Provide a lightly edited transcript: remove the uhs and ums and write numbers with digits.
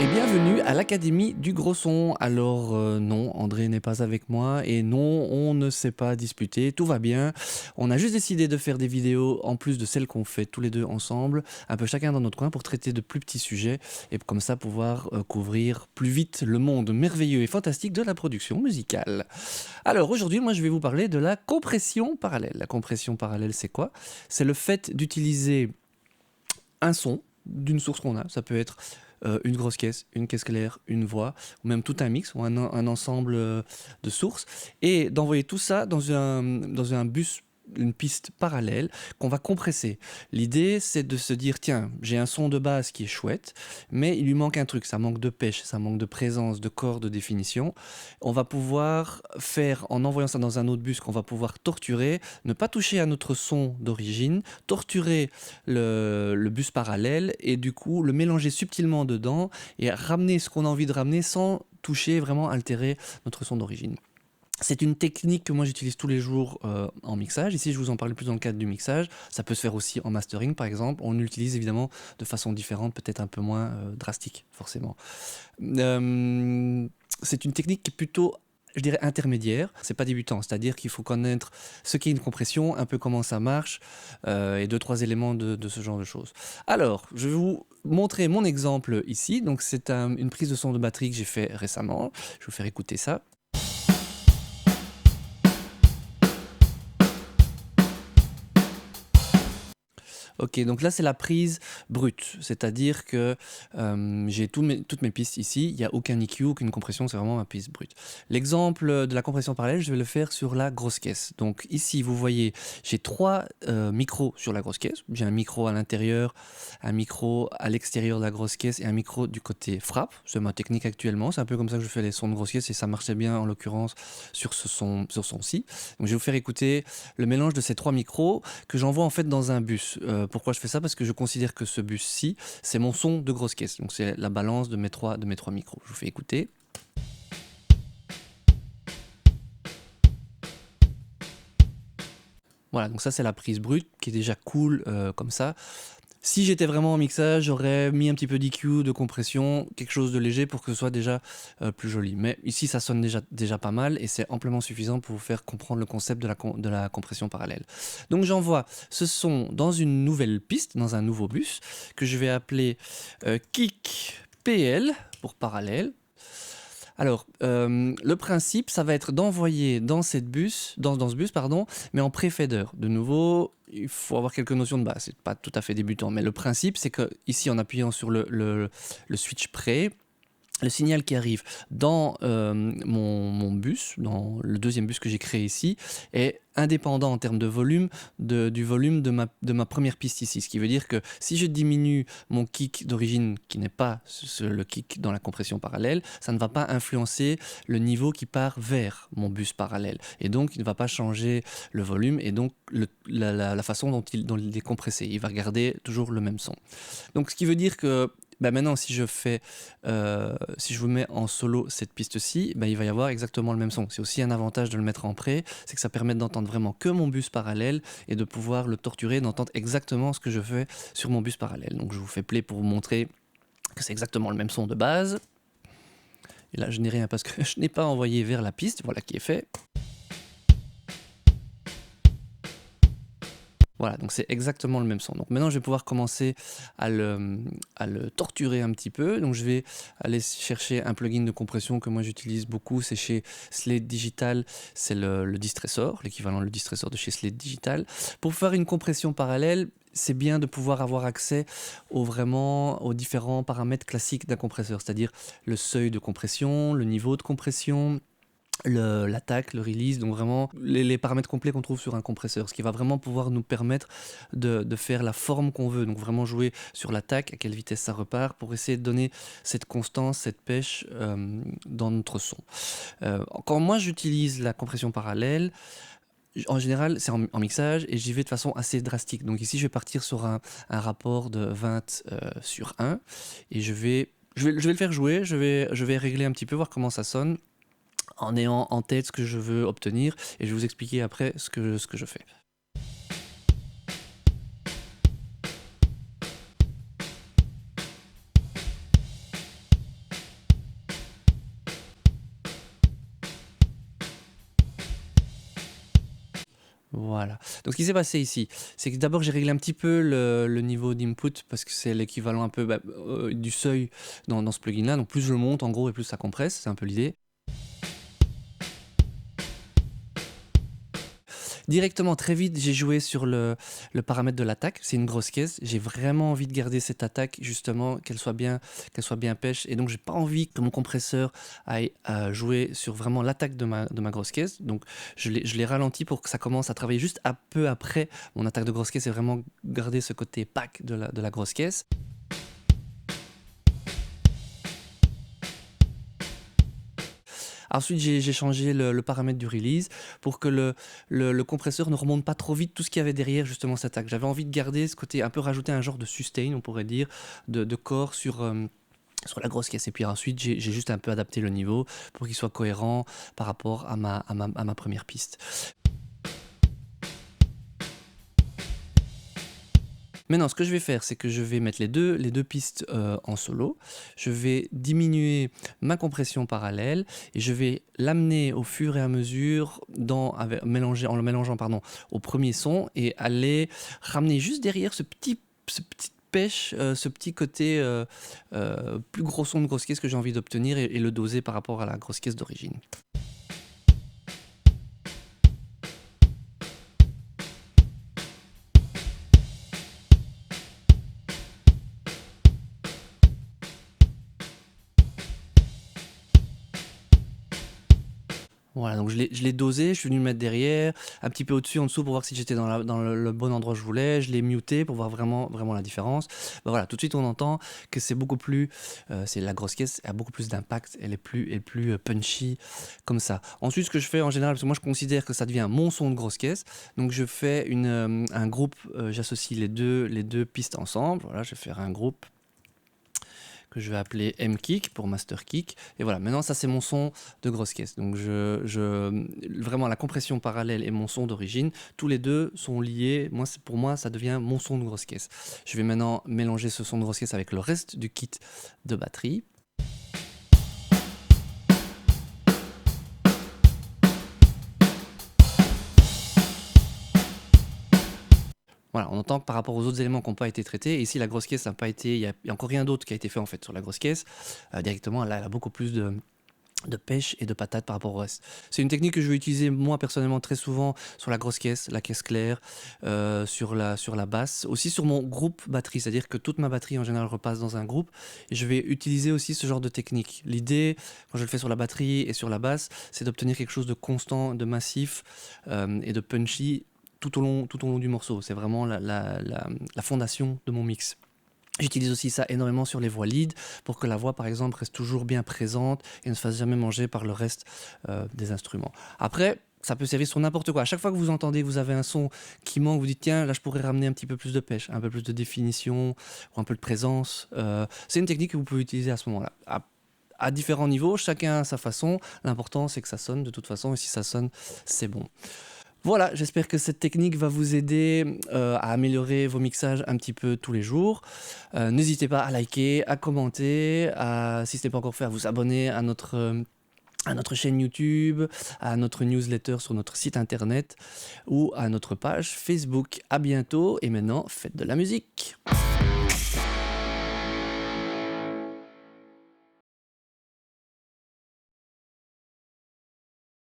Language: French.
Et bienvenue à l'Académie du Gros Son. Alors non, André n'est pas avec moi et non, on ne s'est pas disputé, tout va bien. On a juste décidé de faire des vidéos en plus de celles qu'on fait tous les deux ensemble, un peu chacun dans notre coin pour traiter de plus petits sujets et comme ça pouvoir couvrir plus vite le monde merveilleux et fantastique de la production musicale. Alors aujourd'hui, moi je vais vous parler de la compression parallèle. La compression parallèle, c'est quoi? C'est le fait d'utiliser un son d'une source qu'on a, ça peut être une grosse caisse, une caisse claire, une voix, ou même tout un mix, ou un ensemble de sources, et d'envoyer tout ça dans un bus, une piste parallèle qu'on va compresser. L'idée, c'est de se dire, tiens, j'ai un son de base qui est chouette, mais il lui manque un truc, ça manque de pêche, ça manque de présence, de corps, de définition. On va pouvoir faire, en envoyant ça dans un autre bus qu'on va pouvoir torturer, ne pas toucher à notre son d'origine, torturer le bus parallèle et du coup le mélanger subtilement dedans et ramener ce qu'on a envie de ramener sans toucher, vraiment altérer notre son d'origine. C'est une technique que moi j'utilise tous les jours en mixage. Ici, je vous en parle plus dans le cadre du mixage. Ça peut se faire aussi en mastering, par exemple. On l'utilise évidemment de façon différente, peut-être un peu moins drastique, forcément. C'est une technique qui est plutôt, je dirais, intermédiaire. C'est pas débutant, c'est-à-dire qu'il faut connaître ce qu'est une compression, un peu comment ça marche, et deux, trois éléments de ce genre de choses. Alors, je vais vous montrer mon exemple ici. Donc, c'est une prise de son de batterie que j'ai fait récemment. Je vais vous faire écouter ça. Ok, donc là c'est la prise brute, c'est-à-dire que j'ai toutes mes pistes ici, il n'y a aucun EQ, aucune compression, c'est vraiment ma piste brute. L'exemple de la compression parallèle, je vais le faire sur la grosse caisse. Donc ici vous voyez, j'ai trois micros sur la grosse caisse, j'ai un micro à l'intérieur, un micro à l'extérieur de la grosse caisse et un micro du côté frappe, c'est ma technique actuellement, c'est un peu comme ça que je fais les sons de grosse caisse et ça marchait bien en l'occurrence sur ce son-ci. Donc je vais vous faire écouter le mélange de ces trois micros que j'envoie en fait dans un bus. Pourquoi je fais ça? Parce que je considère que ce bus-ci, c'est mon son de grosse caisse. Donc c'est la balance de mes trois micros. Je vous fais écouter. Voilà, donc ça c'est la prise brute qui est déjà cool comme ça. Si j'étais vraiment en mixage, j'aurais mis un petit peu d'EQ, de compression, quelque chose de léger pour que ce soit déjà plus joli. Mais ici, ça sonne déjà pas mal et c'est amplement suffisant pour vous faire comprendre le concept de la compression parallèle. Donc j'envoie ce son dans une nouvelle piste, dans un nouveau bus, que je vais appeler Kick PL pour parallèle. Alors, le principe, ça va être d'envoyer dans ce bus, pardon, mais en pré-fader. De nouveau, il faut avoir quelques notions de base. C'est pas tout à fait débutant, mais le principe, c'est que ici, en appuyant sur le switch pré, le signal qui arrive dans mon bus, dans le deuxième bus que j'ai créé ici, est indépendant en termes de volume du volume de ma première piste ici. Ce qui veut dire que si je diminue mon kick d'origine, qui n'est pas le kick dans la compression parallèle, ça ne va pas influencer le niveau qui part vers mon bus parallèle. Et donc, il ne va pas changer le volume et donc la façon dont il est compressé. Il va garder toujours le même son. Donc, ce qui veut dire que maintenant, si je vous mets en solo cette piste-ci, il va y avoir exactement le même son. C'est aussi un avantage de le mettre en pré, c'est que ça permet d'entendre vraiment que mon bus parallèle et de pouvoir le torturer, d'entendre exactement ce que je fais sur mon bus parallèle. Donc je vous fais play pour vous montrer que c'est exactement le même son de base. Et là, je n'ai rien parce que je n'ai pas envoyé vers la piste, voilà qui est fait. Voilà, donc c'est exactement le même son. Donc maintenant, je vais pouvoir commencer à le torturer un petit peu. Donc je vais aller chercher un plugin de compression que moi j'utilise beaucoup. C'est chez Slate Digital, c'est le Distressor, l'équivalent le Distressor de chez Slate Digital. Pour faire une compression parallèle, c'est bien de pouvoir avoir accès aux différents paramètres classiques d'un compresseur, c'est-à-dire le seuil de compression, le niveau de compression, l'attaque, le release, donc vraiment les paramètres complets qu'on trouve sur un compresseur, ce qui va vraiment pouvoir nous permettre de faire la forme qu'on veut, donc vraiment jouer sur l'attaque, à quelle vitesse ça repart, pour essayer de donner cette constance, cette pêche dans notre son. Quand moi j'utilise la compression parallèle, en général, c'est en mixage et j'y vais de façon assez drastique. Donc ici, je vais partir sur un rapport de 20 sur 1 et je vais le faire jouer, je vais régler un petit peu, voir comment ça sonne, en ayant en tête ce que je veux obtenir et je vais vous expliquer après ce que je fais. Voilà. Donc ce qui s'est passé ici, c'est que d'abord j'ai réglé un petit peu le niveau d'input parce que c'est l'équivalent un peu du seuil dans ce plugin-là. Donc plus je le monte en gros et plus ça compresse, c'est un peu l'idée. Directement, très vite, j'ai joué sur le paramètre de l'attaque. C'est une grosse caisse. J'ai vraiment envie de garder cette attaque, justement, qu'elle soit bien pêche. Et donc, j'ai pas envie que mon compresseur aille jouer sur vraiment l'attaque de ma grosse caisse. Donc, je l'ai ralenti pour que ça commence à travailler juste un peu après mon attaque de grosse caisse et vraiment garder ce côté pack de la grosse caisse. Ensuite, j'ai changé le paramètre du release pour que le compresseur ne remonte pas trop vite tout ce qu'il y avait derrière justement cette attaque. J'avais envie de garder ce côté, un peu rajouter un genre de sustain, on pourrait dire, de corps sur la grosse caisse. Et puis ensuite, j'ai juste un peu adapté le niveau pour qu'il soit cohérent par rapport à ma première piste. Maintenant, ce que je vais faire, c'est que je vais mettre les deux pistes en solo. Je vais diminuer ma compression parallèle et je vais l'amener au fur et à mesure en le mélangeant pardon, au premier son et aller ramener juste derrière ce petit pêche, ce petit côté plus gros son de grosse caisse que j'ai envie d'obtenir et le doser par rapport à la grosse caisse d'origine. Voilà, donc je l'ai dosé, je suis venu le mettre derrière, un petit peu au-dessus, en dessous pour voir si j'étais dans le bon endroit que je voulais. Je l'ai muté pour voir vraiment la différence. Bah voilà, tout de suite on entend que c'est beaucoup plus, c'est la grosse caisse a beaucoup plus d'impact, elle est plus punchy comme ça. Ensuite, ce que je fais en général, parce que moi je considère que ça devient mon son de grosse caisse, donc je fais un groupe, j'associe les deux pistes ensemble. Voilà, je vais faire un groupe que je vais appeler M-Kick pour Master Kick. Et voilà, maintenant ça c'est mon son de grosse caisse. Donc vraiment la compression parallèle et mon son d'origine, tous les deux sont liés. Pour moi, ça devient mon son de grosse caisse. Je vais maintenant mélanger ce son de grosse caisse avec le reste du kit de batterie. Voilà, on entend que par rapport aux autres éléments qui n'ont pas été traités, et ici la grosse caisse n'a pas été, il y a encore rien d'autre qui a été fait en fait sur la grosse caisse. Directement, là, elle a beaucoup plus de pêche et de patate par rapport au reste. C'est une technique que je vais utiliser moi personnellement très souvent sur la grosse caisse, la caisse claire, sur la basse, aussi sur mon groupe batterie, c'est-à-dire que toute ma batterie en général repasse dans un groupe et je vais utiliser aussi ce genre de technique. L'idée, quand je le fais sur la batterie et sur la basse, c'est d'obtenir quelque chose de constant, de massif et de punchy tout au long du morceau. C'est vraiment la fondation de mon mix. J'utilise aussi ça énormément sur les voix lead pour que la voix par exemple reste toujours bien présente et ne se fasse jamais manger par le reste des instruments. Après, ça peut servir sur n'importe quoi. À chaque fois que vous entendez, vous avez un son qui manque, vous dites tiens, là je pourrais ramener un petit peu plus de pêche, un peu plus de définition ou un peu de présence. C'est une technique que vous pouvez utiliser à ce moment-là. À différents niveaux, chacun à sa façon. L'important c'est que ça sonne de toute façon et si ça sonne, c'est bon. Voilà, j'espère que cette technique va vous aider à améliorer vos mixages un petit peu tous les jours. N'hésitez pas à liker, à commenter, si ce n'est pas encore fait, à vous abonner à notre chaîne YouTube, à notre newsletter sur notre site internet ou à notre page Facebook. À bientôt et maintenant, faites de la musique.